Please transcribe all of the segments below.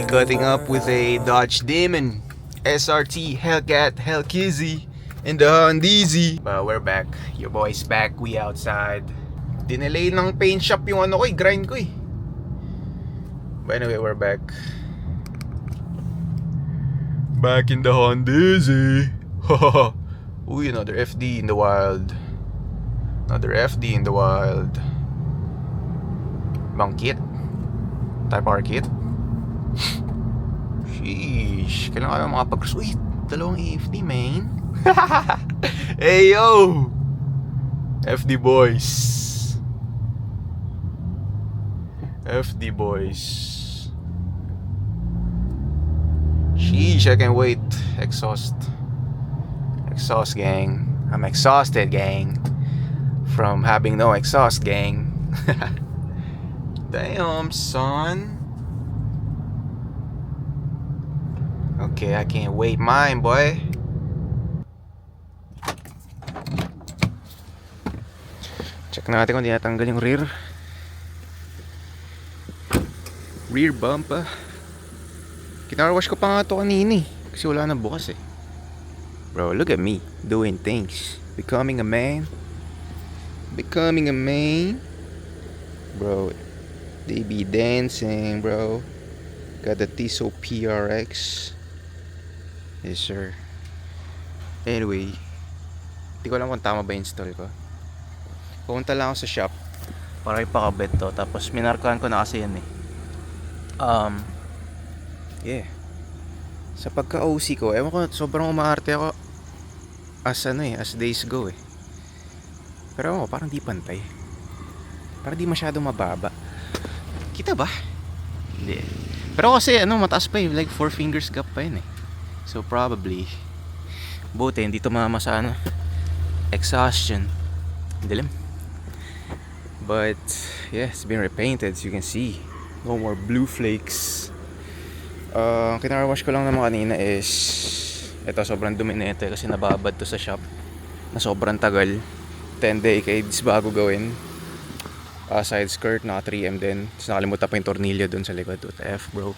Cutting up with a Dodge Demon SRT Hellcat Hellkizzy and the Hondeezy. But we're back. Your boy's back. We outside. Dinelay ng paint shop yung ano ko grind ko But anyway, we're back. Back in the Hondeezy. Uy, another FD in the wild. Another FD in the wild. Bang kit? Type R kit? Sheesh. Kailangan kayo makapag-cross. Uy, dalawang AFD, man. Hey, yo! FD boys. FD boys. Sheesh, I can't wait. Exhaust gang. I'm exhausted, gang, from having no exhaust, gang. Damn, son. Okay, I can't wait mine, boy. Check natin kung di natanggal yung rear bumper. Kinarwash ko pa nga ito kanina kasi wala na bukas Bro, look at me doing things. Becoming a man. Bro, they be dancing, bro. Got the Tissot PRX. Yes, sir. Anyway, hindi ko alam kung tama ba install ko. Pumunta lang ako sa shop para ipakabit to. Tapos minarkahan ko na kasi yan yeah. Sa pagka-OC ko, ewan ko, sobrang umaarte ako as days go Pero ako, parang di pantay. Parang di masyadong mababa. Kita ba? Hindi. Pero kasi mataas pa like 4 fingers gap pa yun So probably buti hindi tumama sa exhaustion. Dilim. But yeah, it's been repainted as you can see. No more blue flakes. Kinarwash ko lang naman kanina is ito, sobrang dumi na ito kasi nababad to sa shop na sobrang tagal. 10 decades bago gawin. Side skirt, naka 3M din. Tapos nakalimutan pa yung tornilyo dun sa likod. What the F, bro.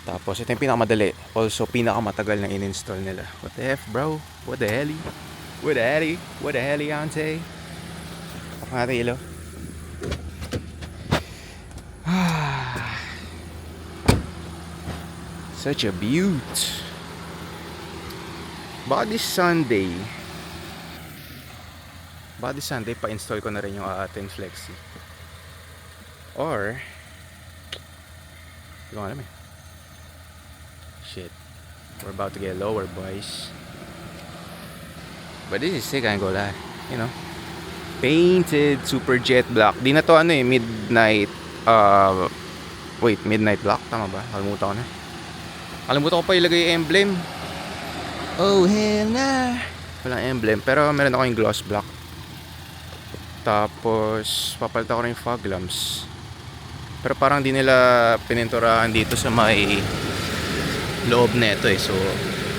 Tapos ito yung pinakamadali. Also pinakamatagal na in-install nila. What the F, bro? What the hell? What the hell, ante? Ako natin ilaw. Such a beaut. Body Sunday pa-install ko na rin yung ating Flexi. Or hindi ko alam Shit. We're about to get lower, boys. But this is sick, I ain't gonna lie. You know, painted super jet black. Di na to midnight midnight black, tama ba? Kalimutan ko pa ilagay yung emblem. Oh hell na. Walang emblem, pero meron ako yung gloss black. Tapos papalitan ko rin yung fog lamps. Pero parang di nila pininturahan dito sa may loob nito So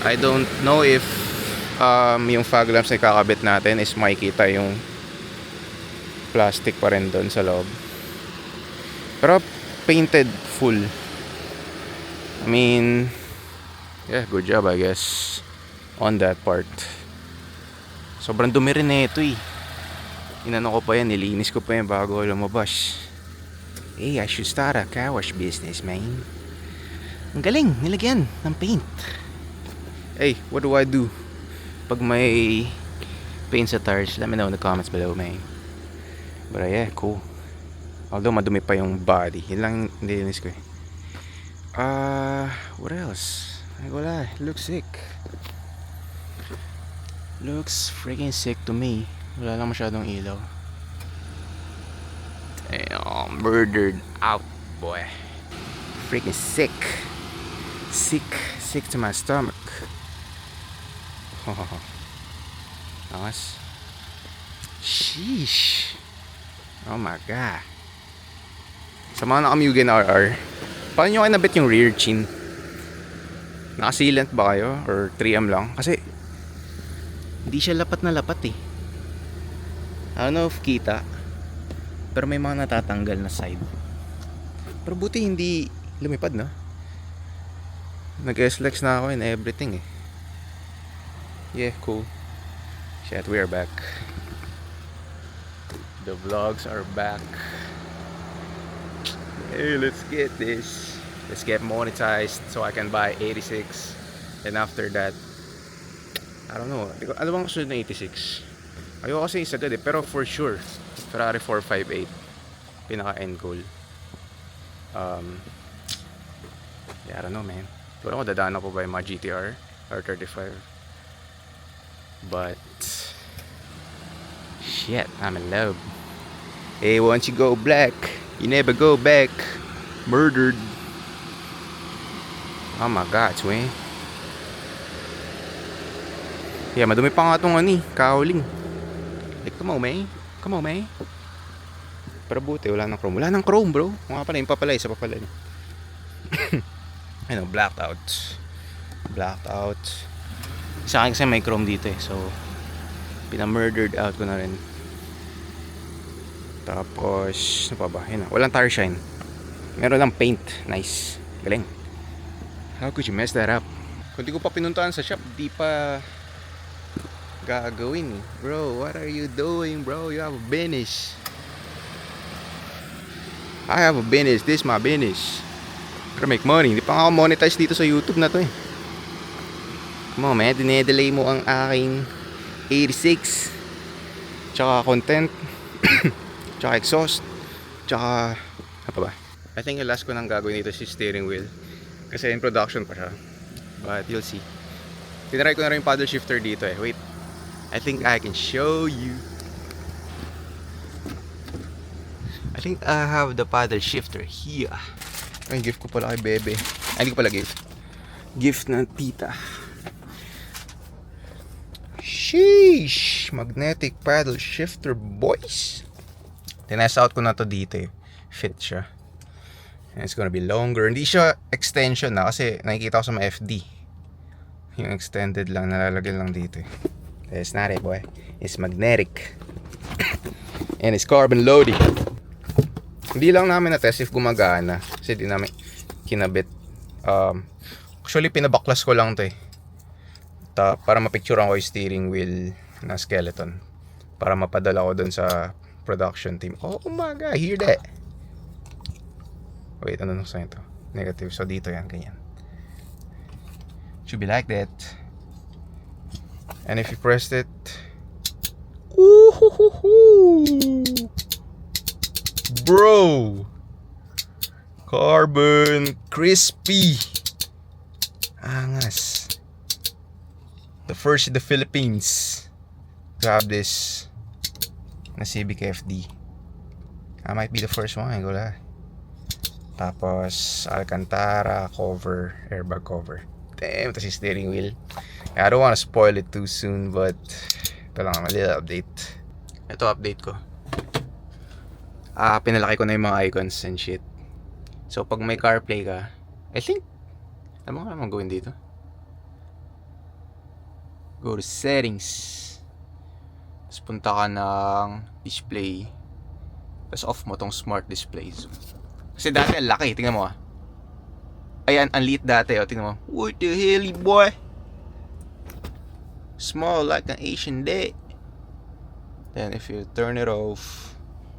I don't know if yung fog lamps na kakabit natin is makikita yung plastic pa rin doon sa loob. Pero painted full. I mean, yeah, good job I guess on that part. Sobrang dumi rin ito Inano ko pa yan, nilinis ko pa yan bago lumabas. Hey, I should start a car wash business, man. Ang galing, nilagyan ng paint. Hey, what do I do pag may paint sa tires? Let me know in the comments below, man. But yeah, cool. Although madumi pa yung body, yun lang nilinis ko what else? Ay wala, looks sick. Looks freaking sick to me. Wala lang masyadong ilaw. Damn, murdered out, boy. Freaking sick. Sick to my stomach. Nice. Sheesh. Oh my god. Sa mga naka-Mugen RR, paano nyo kayo nabit yung rear chin? Naka-sealant ba kayo? Or 3M lang? Kasi hindi siya lapat na lapat I don't know if kita, pero may mga natatanggal na side. Pero buti hindi lumipad, no? Nag-SLEX na ako and everything eh. Yeah, cool. Shit, we are back. The vlogs are back. Hey, let's get this. Let's get monetized so I can buy 86. And after that, I don't know. Ano bang susunod na 86? Ayoko kasi isagad eh. Pero for sure, Ferrari 458. Pinaka end goal. Yeah, I don't know, man. Siguro ko dadaan ako ba yung mga GTR R35. But shit, I'm in love. Hey, once you go black, you never go back. Murdered. Oh my god, Swing. Yeah, madumi pa nga itong kahuling. Like, come on, man. Come on, man. Pero buti, wala nang chrome. Wala nang chrome, bro. Mga pala, yung papalay, isa papalay. Ano, blacked out. Blacked out. Sa akin kasi may chrome dito eh. So, pina-murdered out ko na rin. Tapos, ano pa ba? Yun na. Walang tire shine. Meron lang paint. Nice. Galing. How could you mess that up? Kung di ko pa pinuntahan sa shop, di pa gagawin eh. Bro, what are you doing, bro? You have a business. I have a business. This is my business. Gotta make money. Hindi pa nga ako monetize dito sa YouTube na to eh. Come on, man. Dinedelay mo ang aking 86. Tsaka content. Tsaka exhaust. Tsaka ano pa ba? I think yung last ko nang gagawin dito si steering wheel. Kasi in production pa siya. But you'll see. Tinry ko na rin yung paddle shifter dito eh. Wait. I think I can show you. I think I have the paddle shifter here. Ay, gift ko pala kay Bebe. Ay, hindi ko pala gift. Gift ng tita. Sheesh! Magnetic paddle shifter, boys. Tinest out ko na to dito eh. Fit siya. And it's gonna be longer. Hindi siya extension na kasi nakikita ko sa mga FD. Yung extended lang, nalalagyan lang dito eh. It's not it, boy. It's magnetic. And it's carbon loaded. Hindi lang namin na-test if gumagana. Kasi di namin kinabit. Actually, pinabaklas ko lang to eh. Para mapicturean ko yung steering wheel na skeleton. Para mapadala ko dun sa production team. Oh my god, hear that? Wait, ano nung sign to? Negative. So dito yan, ganyan. Should be like that. And if you pressed it, bro, carbon crispy, angas. The first in the Philippines to have this na Civic FD. I might be the first one, go lah. Tapos Alcantara cover, airbag cover. Damn, ito si steering wheel. I don't wanna spoil it too soon, but ito lang, a little update. Ito update ko. Pinalaki ko na yung mga icons and shit. So pag may CarPlay ka, I think, alam mo ka naman gawin dito. Go to settings. Tapos punta ka ng display. Tapos off mo tong smart displays. Kasi dati ang laki, tingnan mo ah. Ayan, ang liit dati, oh, tingnan mo. What the hell, boy? Small like an Asian day. Then if you turn it off,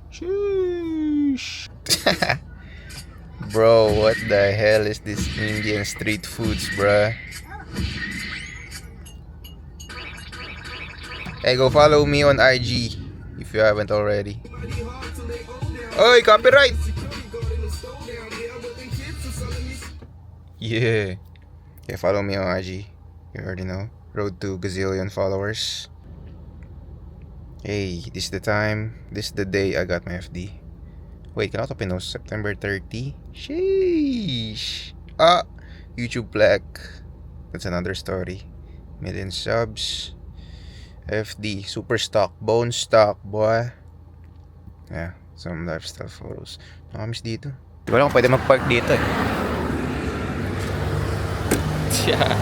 sheesh. Bro, what the hell is this Indian street foods, bruh? Hey, go follow me on IG if you haven't already. Oy, copyright! Yeah. Yeah, follow me on IG. You already know. Road to gazillion followers. Hey, this is the time. This is the day I got my FD. Wait, can I pinost? September 30? Sheesh. YouTube Black. That's another story. Million subs. FD. Super stock. Bone stock, boy. Yeah, some lifestyle photos. Nakamiss dito. Di ba lang pwede mag-park dito eh. Yeah.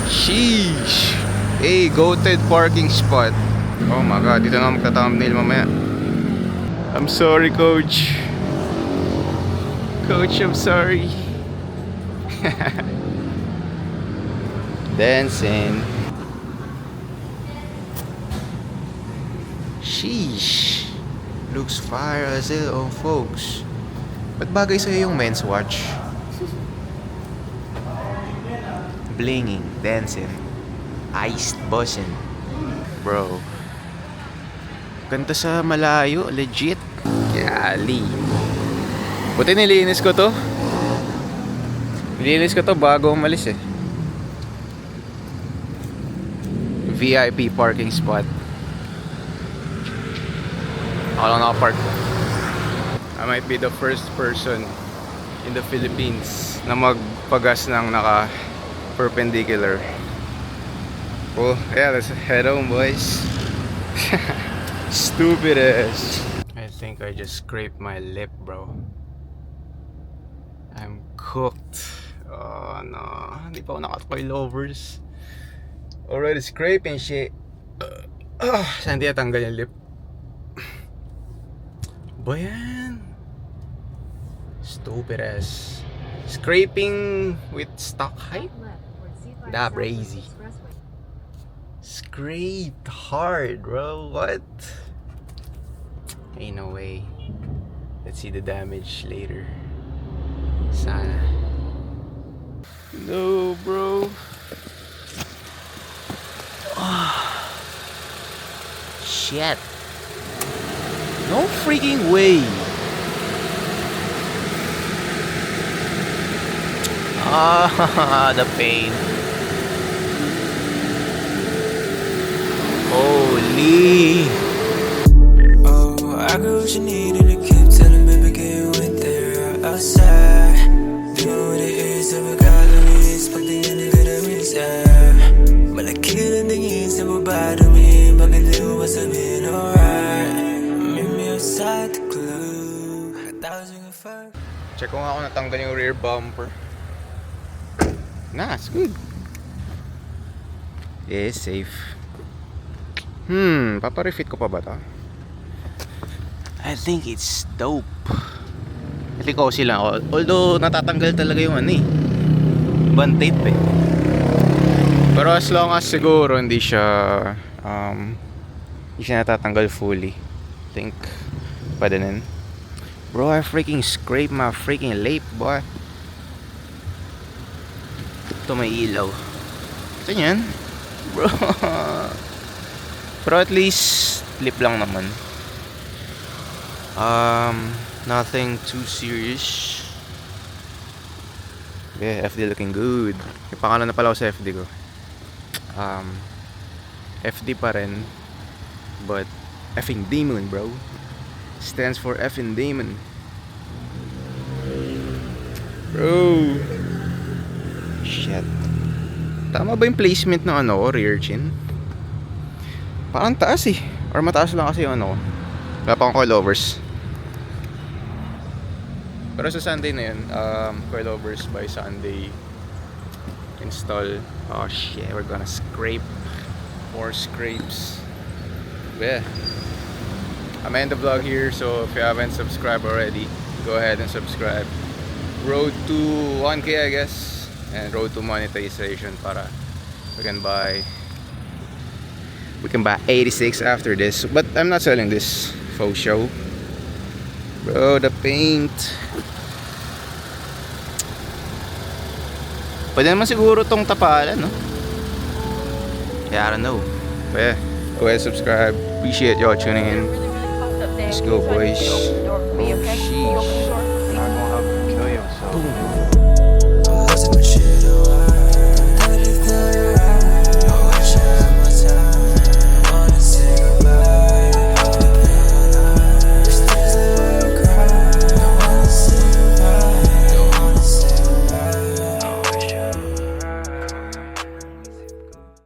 Sheesh. Hey, goated parking spot. Oh my god, dito na magta-thumbnail mamaya. I'm sorry, coach. Coach, I'm sorry. Dancing. Sheesh. Looks fire as hell, oh folks. Ba't bagay sa'yo yung men's watch? Blinging, dancing, iced bussin'. Bro. Ganda sa malayo, legit. Yali. Buti nilinis ko to. Nilinis ko to bago umalis eh. VIP parking spot. Ako lang nakapark. I might be the first person in the Philippines na magpagas ng naka perpendicular. Oh, yeah, let's head home, boys. Stupid ass. I think I just scraped my lip, bro. I'm cooked. Oh no, hindi pa ako naka-coilovers. Already scraping shit. Saan di natanggal yung lip? Bayan. Stupid ass. Scraping with stock height? That crazy. Scraped hard, bro. What? Ain't no way. Let's see the damage later. Sana. No, bro. Shit. No freaking way. The pain. Holy. Oh, I got what you need and I keep telling me begin with there outside. You know what it is, every galleries, but the end of the reason. Malaki lang tingin sa baba dumi, bakit di mo masabihin alright? Meet me outside the club, 1,005. Check ko nga kung natanggal yung rear bumper. Nah, it's good. Yeah, it's safe. Paparefit ko pa ba to? I think it's dope. I think okay lang ako. Although natatanggal talaga yung ano eh, band tape eh. Pero as long as siguro hindi siya natatanggal fully, I think pwede din. Bro, I freaking scraped my freaking lip, boy. Ito may ilaw. Ito yan, bro. Pero at least lip lang naman. Nothing too serious. Yeah, FD looking good. May pangalan na pala ako sa FD ko. FD pa rin, but effing demon, bro. Stands for effing demon, bro. Shit. Tama ba yung placement ng ano ko, rear chin? Parang taas eh. Or mataas lang kasi yung ano ko. Wala pa akong coilovers. Pero sa Sunday na yun, coilovers by Sunday install. Oh shit, we're gonna scrape more scrapes. But yeah, I'm ending the vlog here, so if you haven't subscribed already, go ahead and subscribe. Road to 1K, I guess, and road to monetization para we can buy 86 after this. But I'm not selling this faux show. Bro, the paint. Pwede naman siguro tong tapalan, no? Yeah, I don't know. But yeah, go ahead, subscribe. Appreciate y'all tuning in. Let's go, boys.